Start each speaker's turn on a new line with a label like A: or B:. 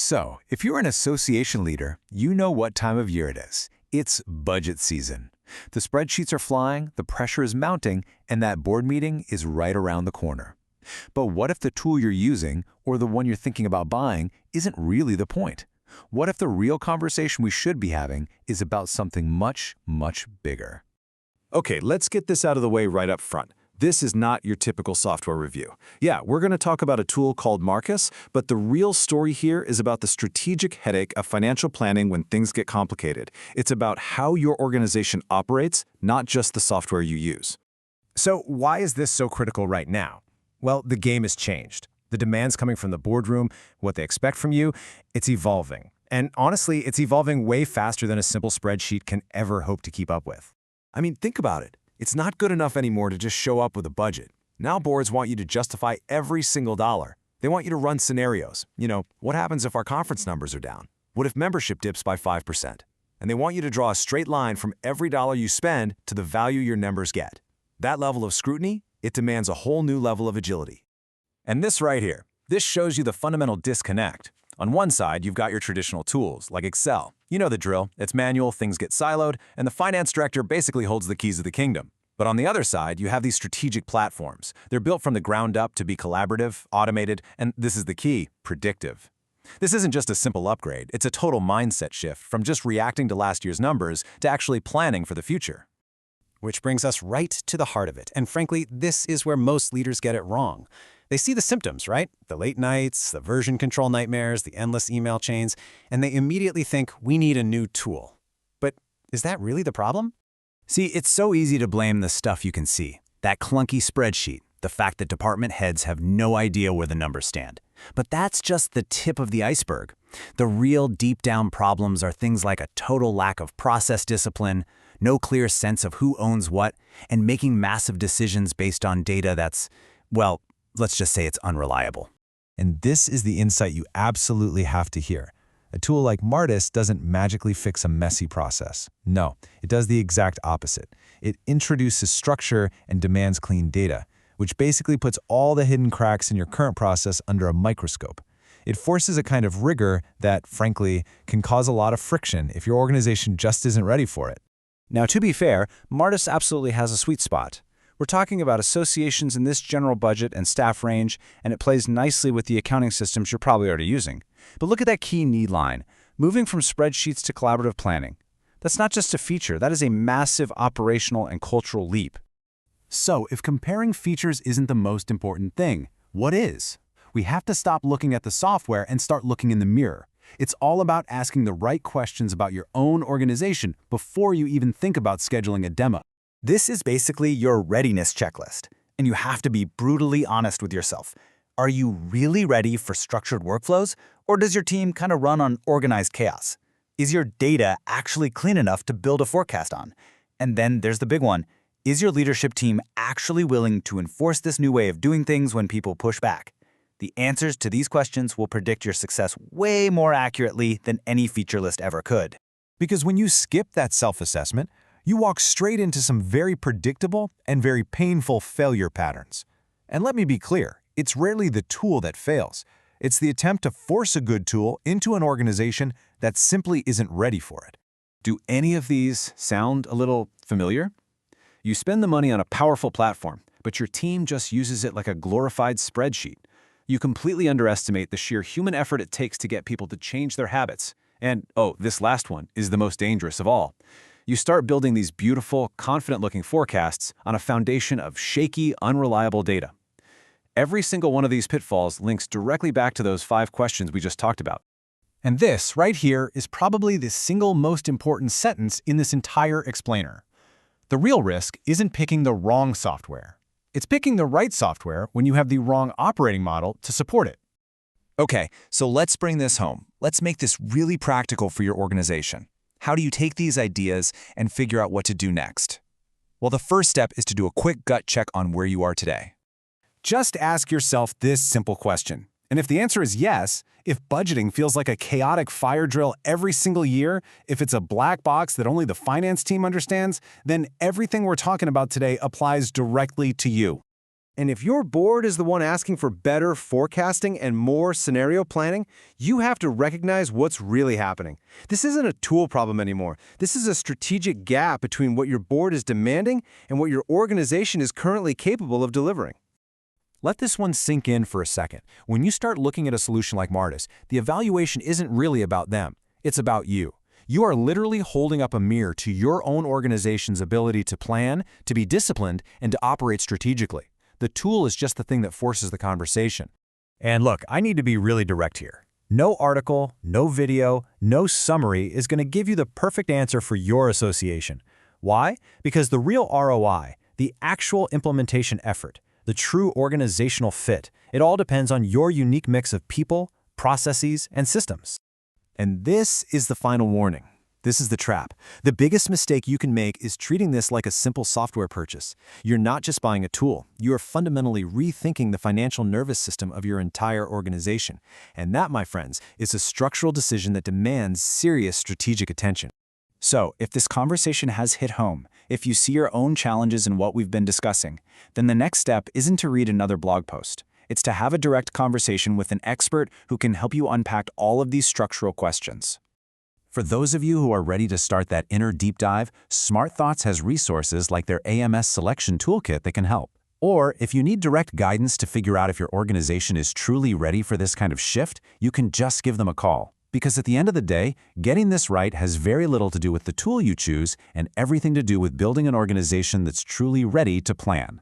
A: So, if you're an association leader, you know what time of year it is. It's budget season. The spreadsheets are flying, the pressure is mounting, and that board meeting is right around the corner. But what if the tool you're using, or the one you're thinking about buying, isn't really the point? What if the real conversation we should be having is about something much, much bigger?
B: Okay, let's get this out of the way right up front. This is not your typical software review. Yeah, we're going to talk about a tool called Martus, but the real story here is about the strategic headache of financial planning when things get complicated. It's about how your organization operates, not just the software you use.
C: So why is this so critical right now? Well, the game has changed. The demands coming from the boardroom, what they expect from you, it's evolving. And honestly, it's evolving way faster than a simple spreadsheet can ever hope to keep up with.
B: I mean, think about it. It's not good enough anymore to just show up with a budget. Now boards want you to justify every single dollar. They want you to run scenarios. What happens if our conference numbers are down? What if membership dips by 5%? And they want you to draw a straight line from every dollar you spend to the value your members get. That level of scrutiny, it demands a whole new level of agility.
A: And this right here, this shows you the fundamental disconnect. On one side, you've got your traditional tools, like Excel. You know the drill. It's manual, things get siloed, and the finance director basically holds the keys of the kingdom. But on the other side, you have these strategic platforms. They're built from the ground up to be collaborative, automated, and this is the key, predictive. This isn't just a simple upgrade. It's a total mindset shift from just reacting to last year's numbers to actually planning for the future.
C: Which brings us right to the heart of it. And frankly, this is where most leaders get it wrong. They see the symptoms, right? The late nights, the version control nightmares, the endless email chains, and they immediately think we need a new tool. But is that really the problem?
A: See, it's so easy to blame the stuff you can see. That clunky spreadsheet, the fact that department heads have no idea where the numbers stand. But that's just the tip of the iceberg. The real deep-down problems are things like a total lack of process discipline, no clear sense of who owns what, and making massive decisions based on data that's, well, let's just say it's unreliable.
D: And this is the insight you absolutely have to hear. A tool like Martus doesn't magically fix a messy process. No, it does the exact opposite. It introduces structure and demands clean data, which basically puts all the hidden cracks in your current process under a microscope. It forces a kind of rigor that, frankly, can cause a lot of friction if your organization just isn't ready for it.
E: Now, to be fair, Martus absolutely has a sweet spot. We're talking about associations in this general budget and staff range, and it plays nicely with the accounting systems you're probably already using. But look at that key need line, moving from spreadsheets to collaborative planning. That's not just a feature, that is a massive operational and cultural leap.
A: So, if comparing features isn't the most important thing, what is? We have to stop looking at the software and start looking in the mirror. It's all about asking the right questions about your own organization before you even think about scheduling a demo.
F: This is basically your readiness checklist, and you have to be brutally honest with yourself. Are you really ready for structured workflows, or does your team kind of run on organized chaos? Is your data actually clean enough to build a forecast on? And then there's the big one. Is your leadership team actually willing to enforce this new way of doing things when people push back? The answers to these questions will predict your success way more accurately than any feature list ever could.
D: Because when you skip that self-assessment, you walk straight into some very predictable and very painful failure patterns. And let me be clear, it's rarely the tool that fails. It's the attempt to force a good tool into an organization that simply isn't ready for it.
A: Do any of these sound a little familiar? You spend the money on a powerful platform, but your team just uses it like a glorified spreadsheet. You completely underestimate the sheer human effort it takes to get people to change their habits. And, oh, this last one is the most dangerous of all. You start building these beautiful, confident-looking forecasts on a foundation of shaky, unreliable data. Every single one of these pitfalls links directly back to those 5 questions we just talked about.
C: And this, right here, is probably the single most important sentence in this entire explainer. The real risk isn't picking the wrong software. It's picking the right software when you have the wrong operating model to support it.
E: Okay, so let's bring this home. Let's make this really practical for your organization. How do you take these ideas and figure out what to do next? Well, the first step is to do a quick gut check on where you are today.
C: Just ask yourself this simple question. And if the answer is yes, if budgeting feels like a chaotic fire drill every single year, if it's a black box that only the finance team understands, then everything we're talking about today applies directly to you. And if your board is the one asking for better forecasting and more scenario planning, you have to recognize what's really happening. This isn't a tool problem anymore. This is a strategic gap between what your board is demanding and what your organization is currently capable of delivering.
B: Let this one sink in for a second. When you start looking at a solution like Martus, the evaluation isn't really about them. It's about you. You are literally holding up a mirror to your own organization's ability to plan, to be disciplined, and to operate strategically. The tool is just the thing that forces the conversation.
E: And look, I need to be really direct here. No article, no video, no summary is going to give you the perfect answer for your association. Why? Because the real ROI, the actual implementation effort, the true organizational fit, it all depends on your unique mix of people, processes, and systems.
A: And this is the final warning. This is the trap. The biggest mistake you can make is treating this like a simple software purchase. You're not just buying a tool. You are fundamentally rethinking the financial nervous system of your entire organization. And that, my friends, is a structural decision that demands serious strategic attention.
G: So, if this conversation has hit home, if you see your own challenges in what we've been discussing, then the next step isn't to read another blog post. It's to have a direct conversation with an expert who can help you unpack all of these structural questions.
A: For those of you who are ready to start that inner deep dive, SmartThoughts has resources like their AMS selection toolkit that can help. Or if you need direct guidance to figure out if your organization is truly ready for this kind of shift, you can just give them a call. Because at the end of the day, getting this right has very little to do with the tool you choose and everything to do with building an organization that's truly ready to plan.